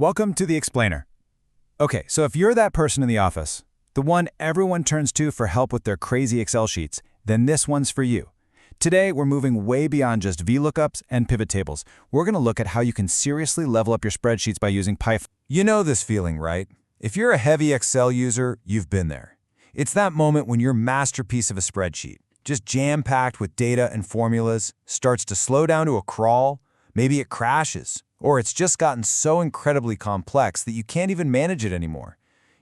Welcome to the Explainer. Okay, so if you're that person in the office, the one everyone turns to for help with their crazy Excel sheets, then this one's for you. Today, we're moving way beyond just VLOOKUPs and pivot tables. We're going to look at how you can seriously level up your spreadsheets by using Python. You know this feeling, right? If you're a heavy Excel user, you've been there. It's that moment when your masterpiece of a spreadsheet, just jam-packed with data and formulas, starts to slow down to a crawl. Maybe it crashes, or it's just gotten so incredibly complex that you can't even manage it anymore.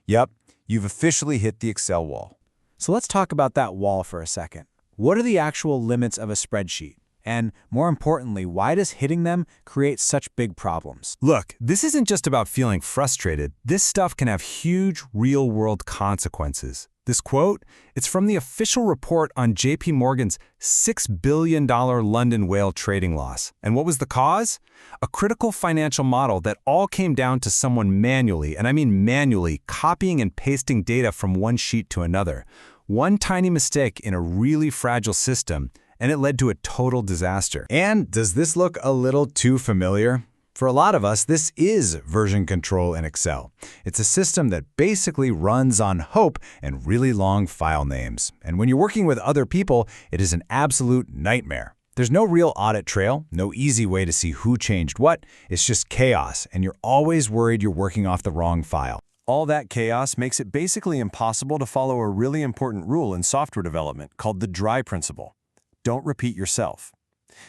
Yep, you've officially hit the Excel wall. So let's talk about that wall for a second. What are the actual limits of a spreadsheet? And more importantly, why does hitting them create such big problems? Look, this isn't just about feeling frustrated. This stuff can have huge, real-world consequences. This quote, it's from the official report on JP Morgan's $6 billion London whale trading loss. And what was the cause? A critical financial model that all came down to someone manually, and I mean manually, copying and pasting data from one sheet to another. One tiny mistake in a really fragile system, and it led to a total disaster. And does this look a little too familiar? For a lot of us, this is version control in Excel. It's a system that basically runs on hope and really long file names. And when you're working with other people, it is an absolute nightmare. There's no real audit trail, no easy way to see who changed what. It's just chaos, and you're always worried you're working off the wrong file. All that chaos makes it basically impossible to follow a really important rule in software development called the dry principle. Don't repeat yourself.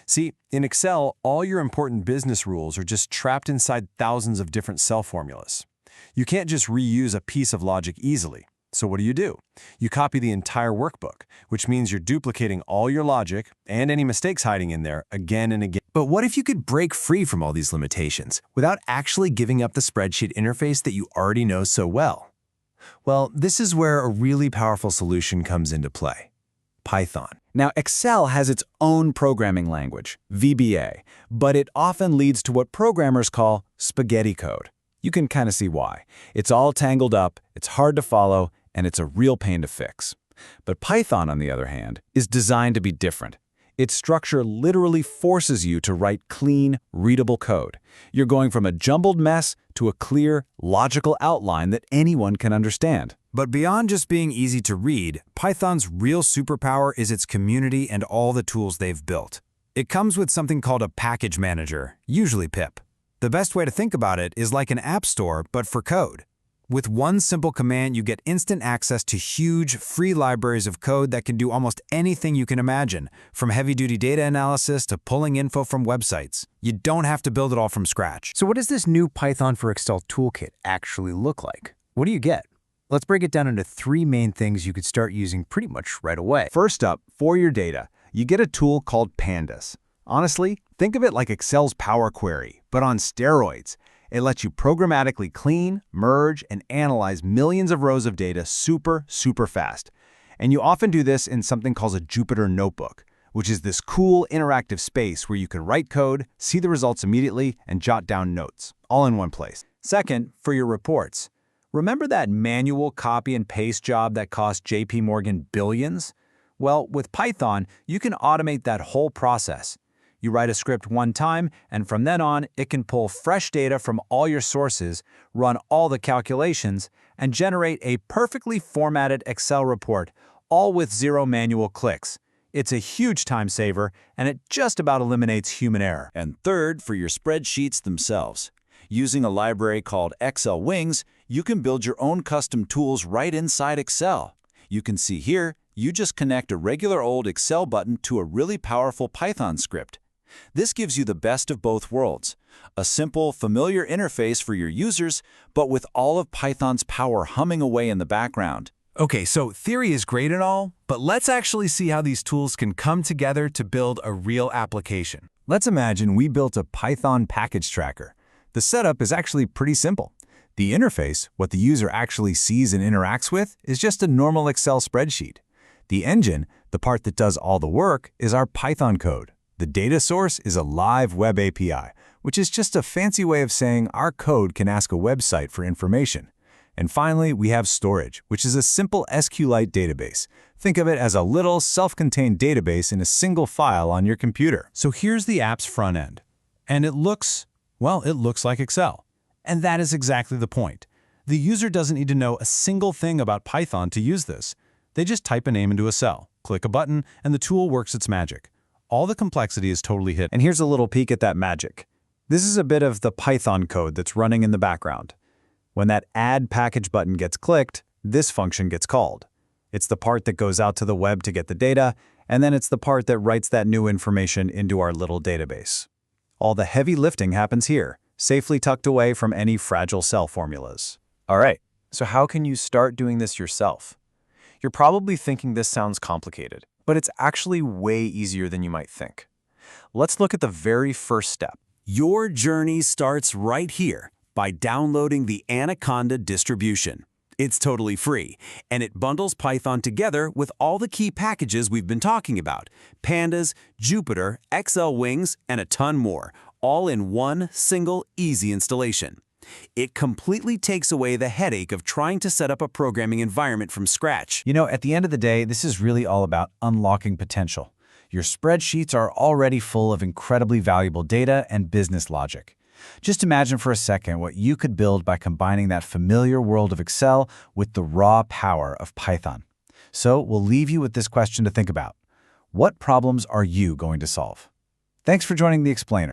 See, in Excel, all your important business rules are just trapped inside thousands of different cell formulas. You can't just reuse a piece of logic easily. So what do? You copy the entire workbook, which means you're duplicating all your logic and any mistakes hiding in there again and again. But what if you could break free from all these limitations without actually giving up the spreadsheet interface that you already know so well? Well, this is where a really powerful solution comes into play. Python. Now, Excel has its own programming language, VBA, but it often leads to what programmers call spaghetti code. You can kind of see why. It's all tangled up, it's hard to follow, and it's a real pain to fix. But Python, on the other hand, is designed to be different. Its structure literally forces you to write clean, readable code. You're going from a jumbled mess to a clear, logical outline that anyone can understand. But beyond just being easy to read, Python's real superpower is its community and all the tools they've built. It comes with something called a package manager, usually pip. The best way to think about it is like an app store, but for code. With one simple command, you get instant access to huge, free libraries of code that can do almost anything you can imagine, from heavy-duty data analysis to pulling info from websites. You don't have to build it all from scratch. So what does this new Python for Excel toolkit actually look like? What do you get? Let's break it down into three main things you could start using pretty much right away. First up, for your data, you get a tool called Pandas. Honestly, think of it like Excel's Power Query, but on steroids. It lets you programmatically clean, merge, and analyze millions of rows of data super fast. And you often do this in something called a Jupyter Notebook, which is this cool interactive space where you can write code, see the results immediately, and jot down notes, all in one place. Second, for your reports. Remember that manual copy and paste job that cost JP Morgan billions? Well, with Python, you can automate that whole process. You write a script one time, and from then on, it can pull fresh data from all your sources, run all the calculations, and generate a perfectly formatted Excel report, all with zero manual clicks. It's a huge time saver, and it just about eliminates human error. And third, for your spreadsheets themselves. Using a library called Excel Wings, you can build your own custom tools right inside Excel. You can see here, you just connect a regular old Excel button to a really powerful Python script. This gives you the best of both worlds. A simple, familiar interface for your users, but with all of Python's power humming away in the background. Okay, so theory is great and all, but let's actually see how these tools can come together to build a real application. Let's imagine we built a Python package tracker. The setup is actually pretty simple. The interface, what the user actually sees and interacts with, is just a normal Excel spreadsheet. The engine, the part that does all the work, is our Python code. The data source is a live web API, which is just a fancy way of saying our code can ask a website for information. And finally, we have storage, which is a simple SQLite database. Think of it as a little self-contained database in a single file on your computer. So here's the app's front end. And it looks like Excel. And that is exactly the point. The user doesn't need to know a single thing about Python to use this. They just type a name into a cell, click a button, and the tool works its magic. All the complexity is totally hidden. And here's a little peek at that magic. This is a bit of the Python code that's running in the background. When that Add Package button gets clicked, this function gets called. It's the part that goes out to the web to get the data, and then it's the part that writes that new information into our little database. All the heavy lifting happens here, safely tucked away from any fragile cell formulas. All right, so how can you start doing this yourself? You're probably thinking this sounds complicated, but it's actually way easier than you might think. Let's look at the very first step. Your journey starts right here by downloading the Anaconda distribution. It's totally free, and it bundles Python together with all the key packages we've been talking about: Pandas, Jupyter, XL Wings, and a ton more, all in one single easy installation. It completely takes away the headache of trying to set up a programming environment from scratch. You know, at the end of the day, this is really all about unlocking potential. Your spreadsheets are already full of incredibly valuable data and business logic. Just imagine for a second what you could build by combining that familiar world of Excel with the raw power of Python. So we'll leave you with this question to think about. What problems are you going to solve? Thanks for joining The Explainer.